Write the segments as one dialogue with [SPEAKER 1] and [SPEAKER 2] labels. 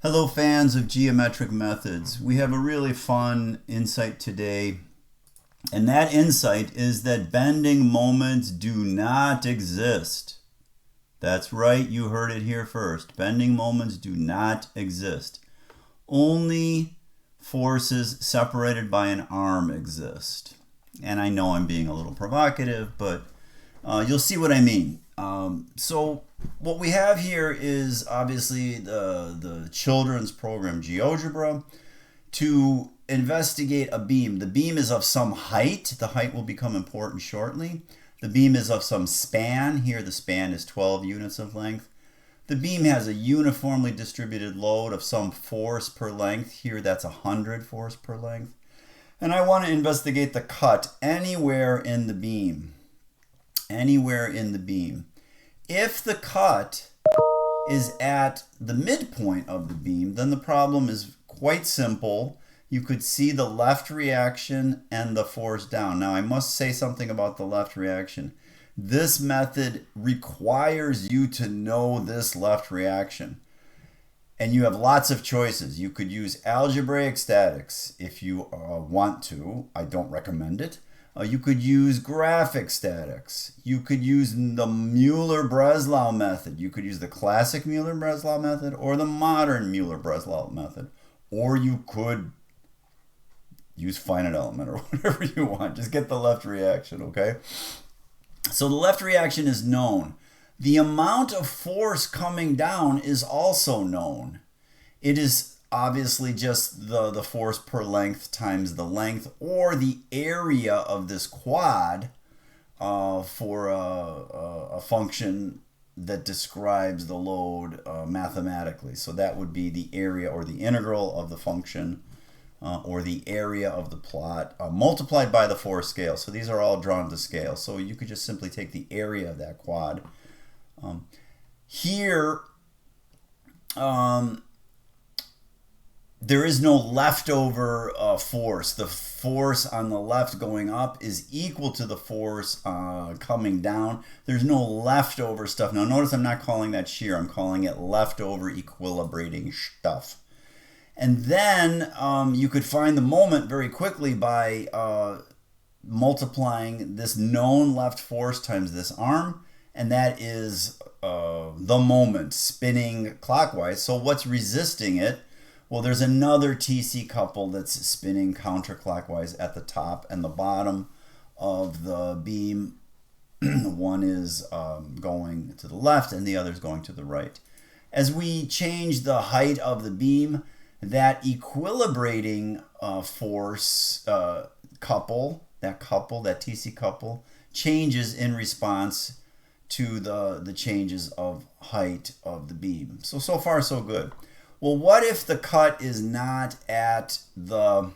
[SPEAKER 1] Hello fans of geometric methods. We have a really fun insight today, and that insight is that bending moments do not exist. That's right, you heard it here first. Bending moments do not exist. Only forces separated by an arm exist. And I know I'm being a little provocative, but you'll see what I mean. So what we have here is obviously the children's program GeoGebra to investigate a beam. The beam is of some height. The height will become important shortly. The beam is of some span. Here the span is 12 units of length. The beam has a uniformly distributed load of some force per length. Here that's 100 force per length. And I want to investigate the cut anywhere in the beam. Anywhere in the beam. If the cut is at the midpoint of the beam, then the problem is quite simple. You could see the left reaction and the force down. Now I must say something about the left reaction. This method requires you to know this left reaction. And you have lots of choices. You could use algebraic statics if you want to. I don't recommend it. You could use graphic statics. You could use the Mueller-Breslau method. You could use the classic Mueller-Breslau method or the modern Mueller-Breslau method. Or you could use finite element or whatever you want. Just get the left reaction, okay? So the left reaction is known. The amount of force coming down is also known. It is obviously just the force per length times the length or the area of this quad for a function that describes the load mathematically. So that would be the area or the integral of the function or the area of the plot multiplied by the force scale. So these are all drawn to scale. So you could just simply take the area of that quad. Here, there is no leftover force. The force on the left going up is equal to the force coming down. There's no leftover stuff. Now notice I'm not calling that shear. I'm calling it leftover equilibrating stuff. And then you could find the moment very quickly by multiplying this known left force times this arm. And that is the moment spinning clockwise. So what's resisting it? Well, there's another TC couple that's spinning counterclockwise at the top and the bottom of the beam. One is going to the left and the other is going to the right. As we change the height of the beam, that equilibrating force couple, that TC couple, changes in response to the changes of height of the beam. So far so good. Well, what if the cut is not at the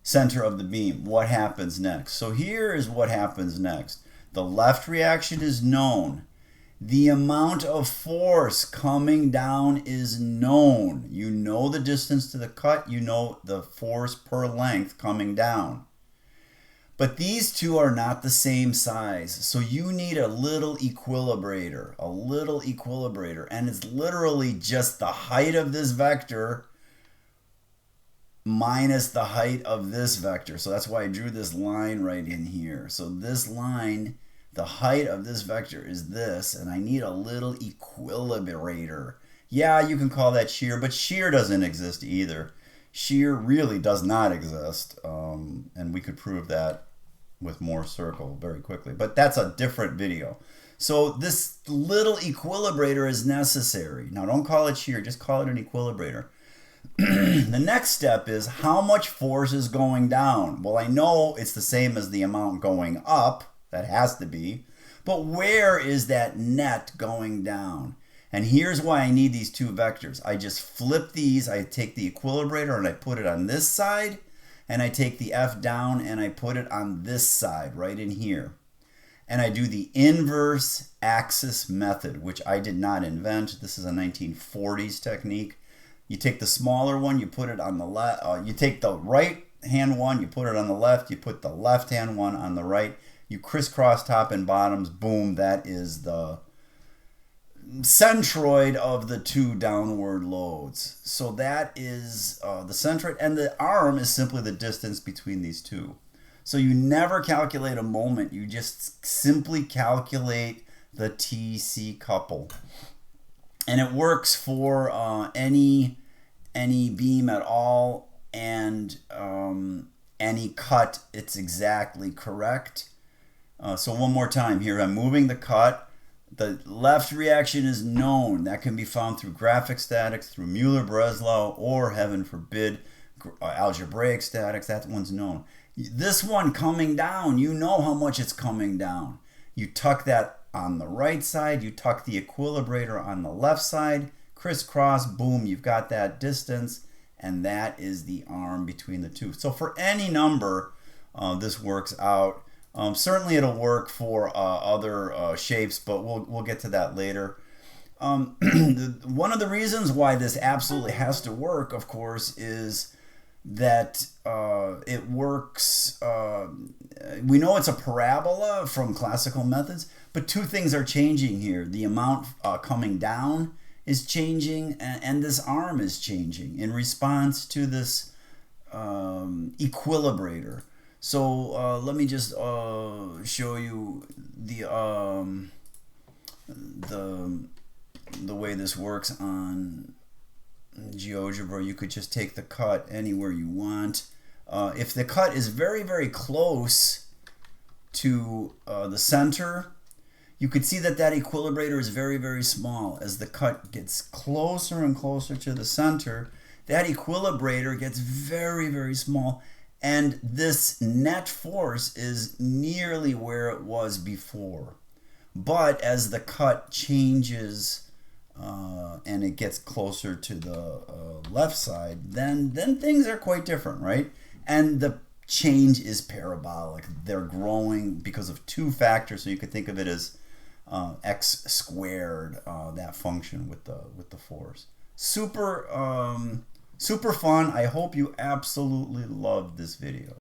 [SPEAKER 1] center of the beam? What happens next? So here is what happens next. The left reaction is known. The amount of force coming down is known. You know the distance to the cut. You know the force per length coming down. But these two are not the same size. So you need a little equilibrator, and it's literally just the height of this vector minus the height of this vector. So that's why I drew this line right in here. So this line, the height of this vector is this, and I need a little equilibrator. Yeah, you can call that shear, but shear doesn't exist either. Shear really does not exist, and we could prove that with Moore's circle very quickly, but that's a different video. So this little equilibrator is necessary. Now don't call it shear, just call it an equilibrator. The next step is how much force is going down. Well, I know it's the same as the amount going up, that has to be, but where is that net going down? And here's why I need these two vectors. I just flip these, I take the equilibrator and I put it on this side, and I take the F down and I put it on this side, right in here. And I do the inverse axis method, which I did not invent. This is a 1940s technique. You take the smaller one, you put it on the left. You take the right hand one, you put it on the left. You put the left hand one on the right. You crisscross top and bottoms. Boom, that is the centroid of the two downward loads. So that is the centroid, and the arm is simply the distance between these two. So you never calculate a moment, you just simply calculate the TC couple. And it works for any beam at all, and any cut, it's exactly correct. So one more time here, I'm moving the cut. The left reaction is known. That can be found through graphic statics, through Mueller-Breslau, or heaven forbid, algebraic statics. That one's known. This one coming down, you know how much it's coming down. You tuck that on the right side, you tuck the equilibrator on the left side, crisscross, boom, you've got that distance, and that is the arm between the two. So for any number, this works out. Certainly it'll work for other shapes, but we'll get to that later. One of the reasons why this absolutely has to work, of course, is that it works. We know it's a parabola from classical methods, but two things are changing here. The amount coming down is changing, and this arm is changing in response to this equilibrator. So let me just show you the way this works on GeoGebra. You could just take the cut anywhere you want. If the cut is very, very close to the center, you could see that that equilibrator is very, very small. As the cut gets closer and closer to the center, that equilibrator gets very, very small. And this net force is nearly where it was before. But as the cut changes and it gets closer to the left side, then things are quite different, right? And the change is parabolic. They're growing because of two factors. So you could think of it as x squared, that function with the force. Super fun. I hope you absolutely loved this video.